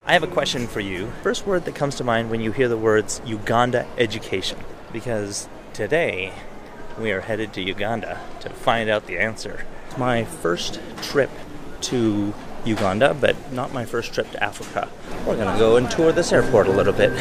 I have a question for you. First word that comes to mind when you hear the words Uganda education. Because today we are headed to Uganda to find out the answer. It's my first trip to Uganda, but not my first trip to Africa. We're gonna go and tour this airport a little bit.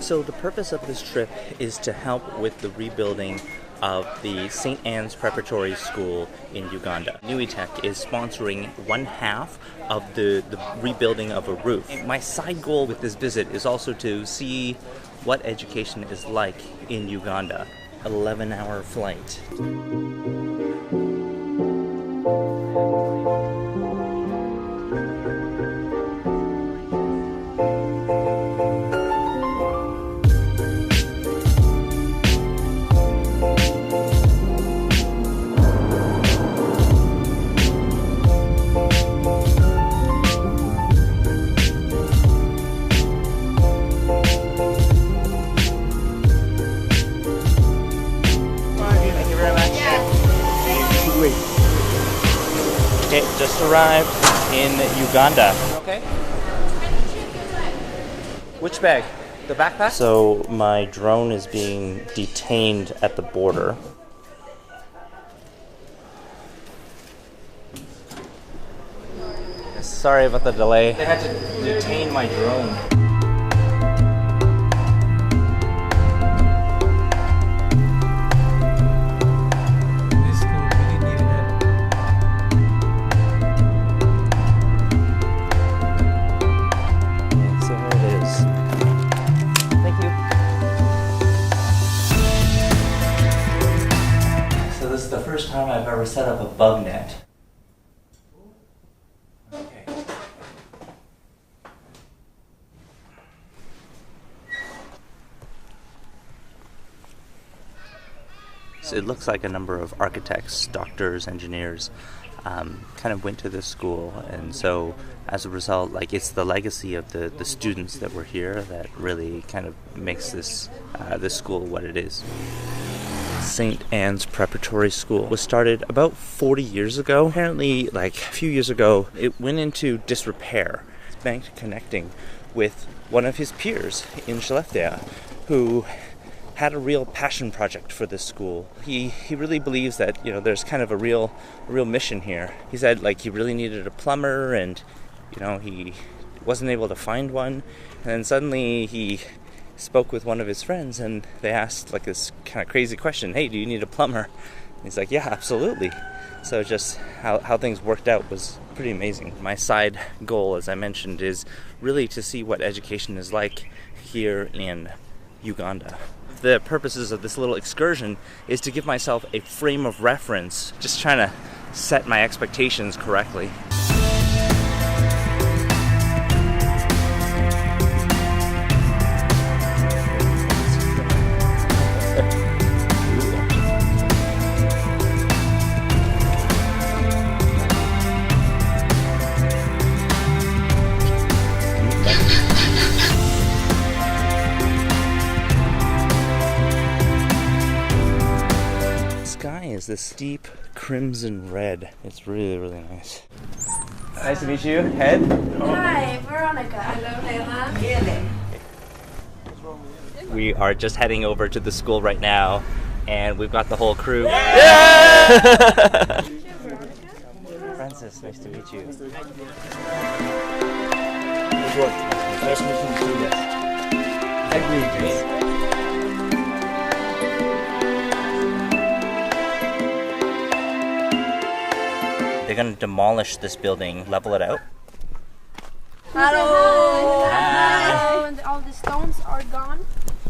So the purpose of this trip is to help with the rebuilding of the St. Anne's Preparatory School in Uganda. EdTech is sponsoring one half of the rebuilding of a roof. My side goal with this visit is also to see what education is like in Uganda. 11-hour flight. Okay, just arrived in Uganda. Okay. Which bag? The backpack? So my drone is being detained at the border. Sorry about the delay. They had to detain my drone. First time I've ever set up a bug net. Okay. So it looks like a number of architects, doctors, engineers kind of went to this school, and so as a result, like, it's the legacy of the students that were here that really kind of makes this school what it is. St. Anne's Preparatory School was started about 40 years ago. Apparently, like a few years ago, it went into disrepair. Bank connecting with one of his peers in Skellefteå, who had a real passion project for this school. He really believes that, you know, there's kind of a real mission here. He said, like, he really needed a plumber, and, you know, he wasn't able to find one, and then suddenly he spoke with one of his friends, and they asked like this kind of crazy question, hey, do you need a plumber? And he's like, yeah, absolutely. So just how things worked out was pretty amazing. My side goal, as I mentioned, is really to see what education is like here in Uganda. The purposes of this little excursion is to give myself a frame of reference, just trying to set my expectations correctly. Is this deep crimson red. It's really, really nice. Nice to meet you, Ed. Hi, Veronica. Hello, Leila. We are just heading over to the school right now, and we've got the whole crew. Yeah! Francis, nice to meet you. Nice meeting you. Yes. Agreed. They're going to demolish this building, level it out. Hello. Hi. And all the stones are gone,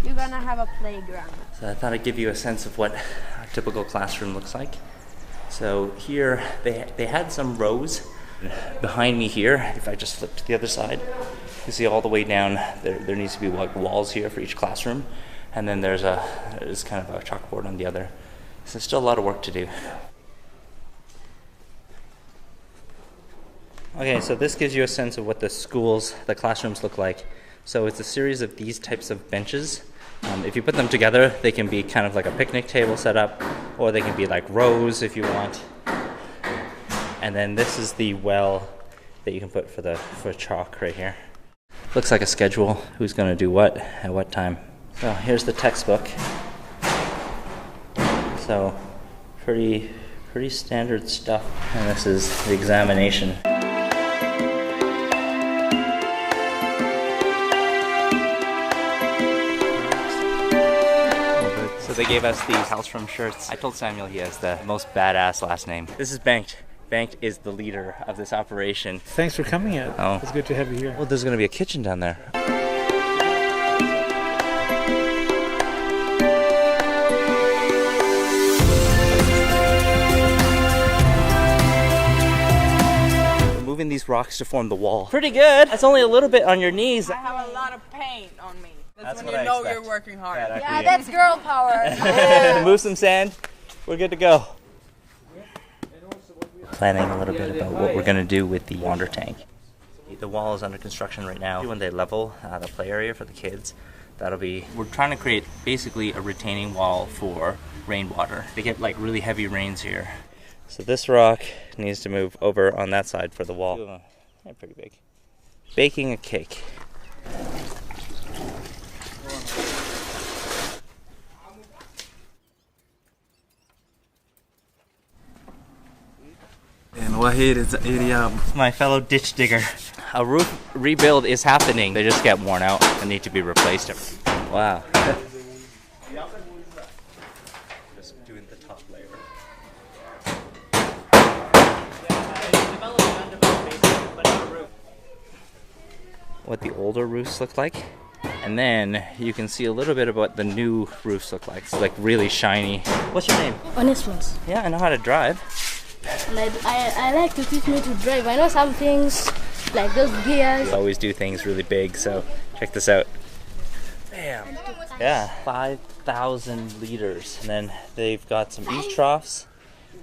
you're gonna have a playground. So I thought I'd give you a sense of what a typical classroom looks like. So here they had some rows. Behind me here, if I just flip to the other side, you see all the way down, there needs to be like walls here for each classroom. And then there's kind of a chalkboard on the other. So there's still a lot of work to do. Okay, so this gives you a sense of what the classrooms look like. So it's a series of these types of benches. If you put them together, they can be kind of like a picnic table set up, or they can be like rows if you want. And then this is the well that you can put for chalk right here. Looks like a schedule, who's going to do what at what time. So here's the textbook. So pretty standard stuff. And this is the examination. So they gave us these Hellstrom shirts. I told Samuel he has the most badass last name. This is Bengt. Bengt is the leader of this operation. Thanks for coming in. Oh. It's good to have you here. Well, there's going to be a kitchen down there. We're moving these rocks to form the wall. Pretty good. That's only a little bit on your knees. I have a lot of paint on me. That's when what you know expect. you're working hard. Yeah, that's girl power. Move some sand. We're good to go. Planning a little bit about what we're going to do with the water tank. The wall is under construction right now. When they level the play area for the kids, we're trying to create basically a retaining wall for rainwater. They get like really heavy rains here. So this rock needs to move over on that side for the wall. They're pretty big. Baking a cake. And Wahid is area. My fellow ditch digger. A roof rebuild is happening. They just get worn out and need to be replaced. Wow. Just doing the top layer. What the older roofs look like. And then you can see a little bit of what the new roofs look like. It's like really shiny. What's your name? Honest ones. Yeah, I know how to drive. And I like to teach me to drive. I know some things like those gears. We always do things really big, so check this out. Bam! Yeah, 5,000 liters. And then they've got some eaves troughs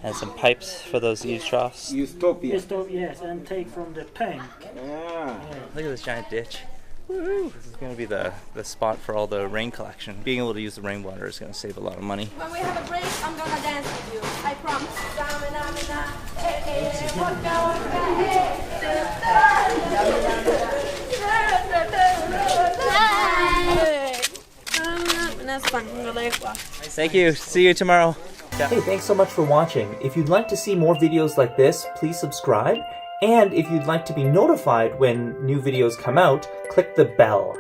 and some pipes for those eaves troughs. Utopia. Yes, and take from the tank. Look at this giant ditch. Woo! This is going to be the spot for all the rain collection. Being able to use the rainwater is going to save a lot of money. When we have a break, I'm gonna dance with you. I promise. Thank you. See you tomorrow. Hey, thanks so much for watching. If you'd like to see more videos like this, please subscribe. And if you'd like to be notified when new videos come out, click the bell.